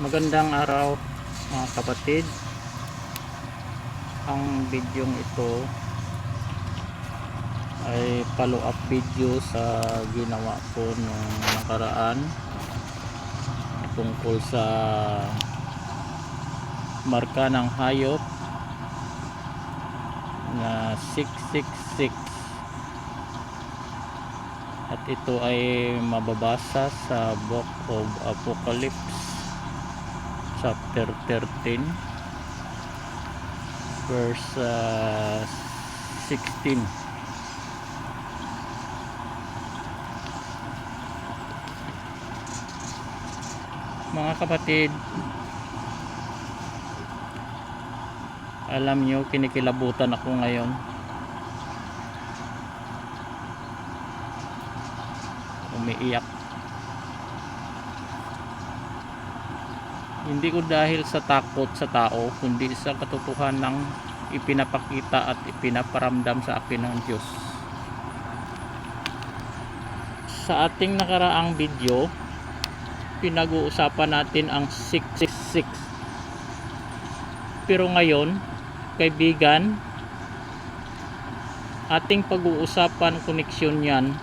Magandang araw mga kapatid. Ang bidyong ito ay follow up video sa ginawa ko nung nakaraan tungkol sa marka ng hayop na 666, at ito ay mababasa sa Book of Apocalypse chapter 13 verse 16. Mga kapatid, alam nyo, kinikilabutan ako ngayon. Umiiyak. Hindi ko dahil sa takot sa tao, kundi sa katotohanan ng ipinapakita at ipinaparamdam sa akin ng Diyos. Sa ating nakaraang video, pinag-uusapan natin ang 666. Pero ngayon, kaibigan, ating pag-uusapan, koneksyon yan,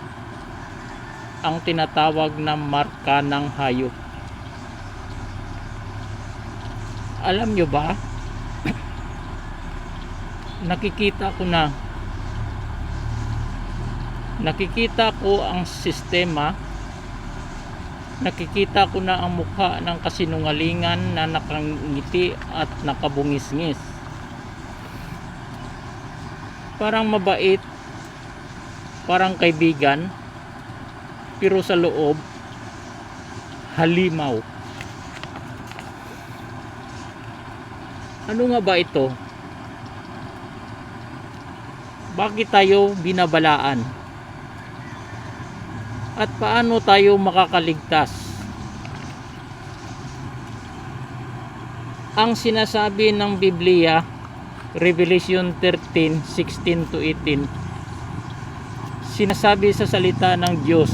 ang tinatawag na marka ng hayop. Alam nyo ba, nakikita ko ang sistema, nakikita ko na ang mukha ng kasinungalingan na nakangiti at nakabungis-ngis. Parang mabait, parang kaibigan, pero sa loob halimaw. Ano nga ba ito? Bakit tayo binabalaan? At paano tayo makakaligtas? Ang sinasabi ng Biblia, Revelation 13:16 to 18, sinasabi sa salita ng Diyos,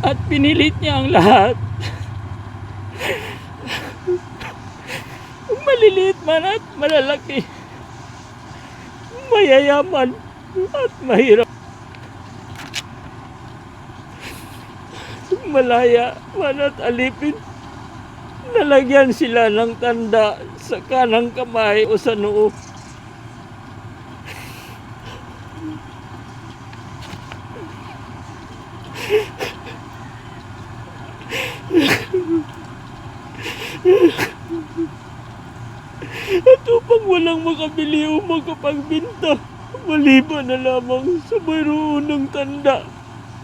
at pinilit niya ang lahat, maliliit man at malalaki, mayayaman at mahirap, malaya man at alipin, nalagyan sila ng tanda sa kanang kamay o sa noo. At upang walang makabili o makapagbinta, maliban na lamang sa mayroon ng tanda,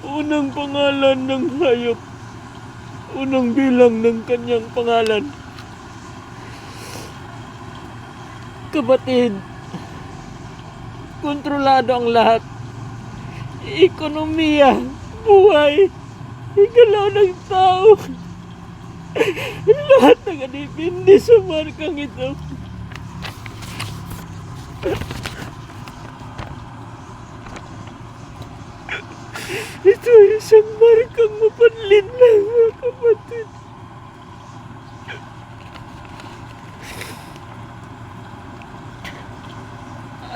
unang pangalan ng hayop, unang bilang ng kanyang pangalan. Kapatid, kontrolado ang lahat. Ekonomiya, buhay, igalaw ng tao, lahat nakadepende sa markang ito. Ito ay isang markang mapanlin lang, mga kapatid.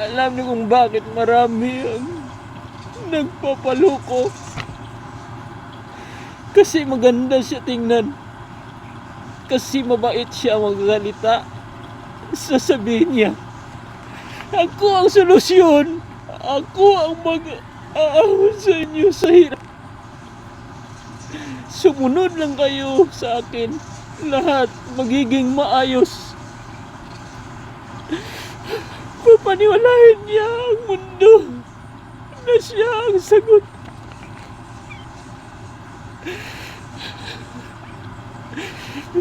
Alam niyo kung bakit marami ang nagpapaloko? Kasi maganda siya tingnan. Kasi mabait siya magsalita. Sasabihin niya, ako ang solusyon. Ako ang mag-aahon sa inyo sa hirap. Sumunod lang kayo sa akin. Lahat magiging maayos. Papaniwalain niya ang mundo na siya ang sagot.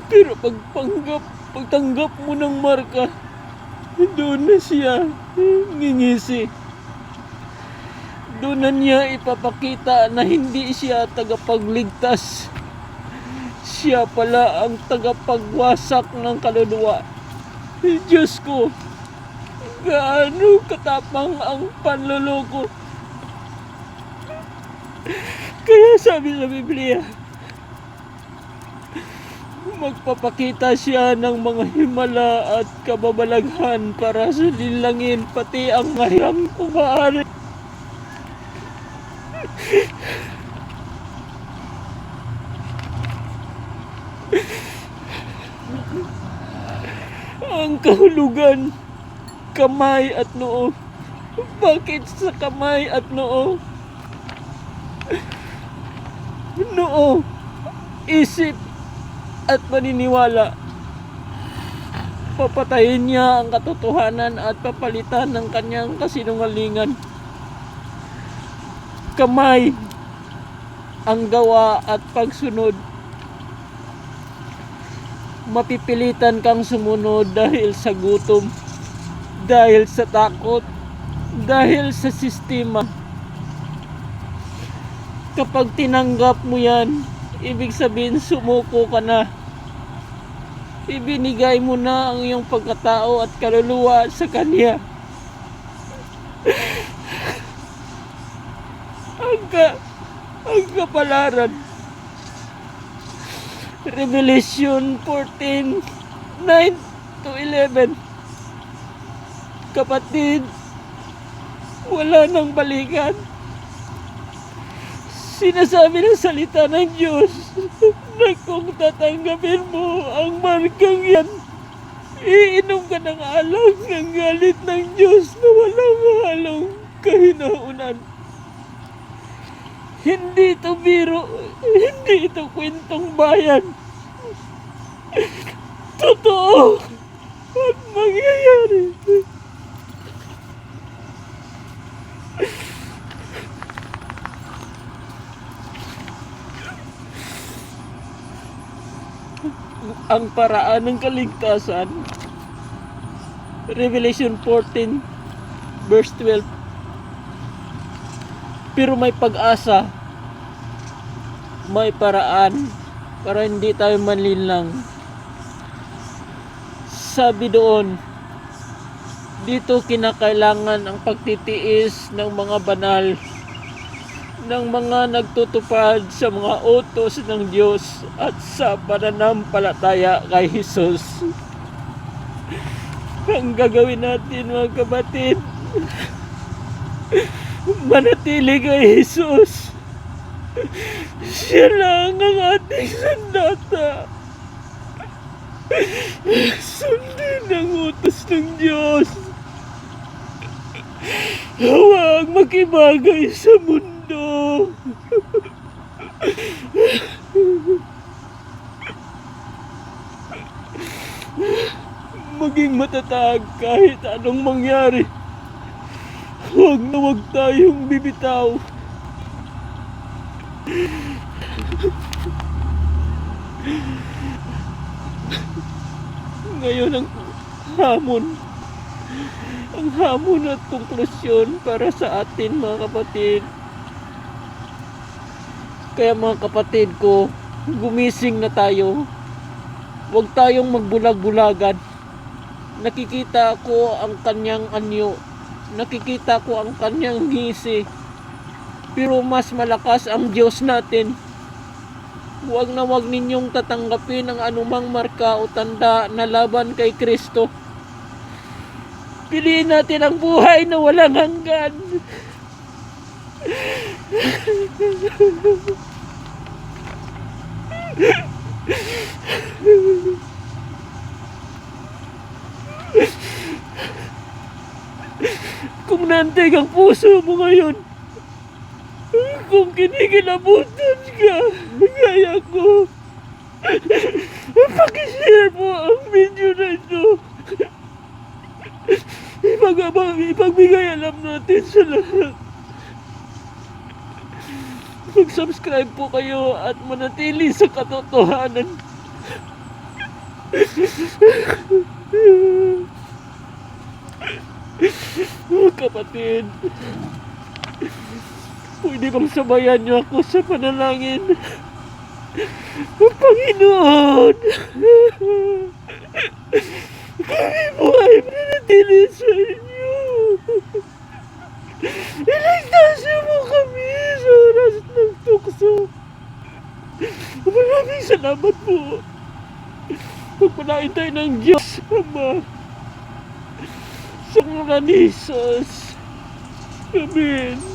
Pero pagtanggap mo ng marka, doon na siya ngingisi. Doon na niya ipapakita na hindi siya tagapagligtas. Siya pala ang tagapagwasak ng kaluluwa. Diyos ko, gaano katapang ang panloloko. Kaya sabi sa Biblia, Magpapakita siya ng mga himala at kababalaghan para sulilangin pati ang mahirang kung maaari. Ang kahulugan, kamay at noo. Bakit sa kamay at noo? Noo, isip at paniniwala. Papatayin niya ang katotohanan at papalitan ng kanyang kasinungalingan. Kamay, ang gawa at pagsunod. Mapipilitan kang sumunod dahil sa gutom, dahil sa takot, dahil sa sistema. Kapag tinanggap mo yan, ibig sabihin sumuko ka na. Ibinigay mo na ang iyong pagkatao at kaluluwa sa Kanya. Ang kapalaran. Revelation 14:9-11. Kapatid, wala nang balikan. Sinasabi ng salita ng Diyos na kung tatanggapin mo ang markang yan, iinom ka ng alak ng galit ng Diyos na walang halong kahinaunan. Hindi ito biro, hindi ito kwentong bayan. Totoo at mangyayari. Ang paraan ng kaligtasan. Revelation 14 verse 12. Pero may pag-asa, may paraan para hindi tayo manlinlang. Sabi doon, dito kinakailangan ang pagtitiis ng mga banal, ng mga nagtutupad sa mga utos ng Diyos at sa pananampalataya kay Jesus. Ang gagawin natin, mga kapatid, manatili kay Jesus. Siya lang ang ating sandata. Sundin ang utos ng Diyos. Huwag makibagay sa mundo. Maging matatag kahit anong mangyari. Huwag na huwag tayong bibitaw. Ngayon ang hamon at konklusyon para sa atin, mga kapatid. Kaya mga kapatid ko, gumising na tayo. Huwag tayong magbulag-bulagan. Nakikita ko ang kanyang anyo. Nakikita ko ang kanyang ngisi. Pero mas malakas ang Diyos natin. Huwag na huwag ninyong tatanggapin ang anumang marka o tanda na laban kay Kristo. Piliin natin ang buhay na walang hanggan. Kung nantig ang puso mo ngayon, kung kinikilabutan ka, gaya ko, pakishare mo ang video na ito. Ipagbigay alam natin sa lahat. Mag-subscribe po kayo at manatili sa katotohanan. Kapatid, pwede bang sabayan niyo ako sa panalangin? Panginoon, kami po ay manatili sa inyo. Iligtas niyo mo kami sa oras ng tukso. Maraming salamat po. Pagpalain tayo ng Diyos, Ama. Sa ngalan ni Jesus. Amen.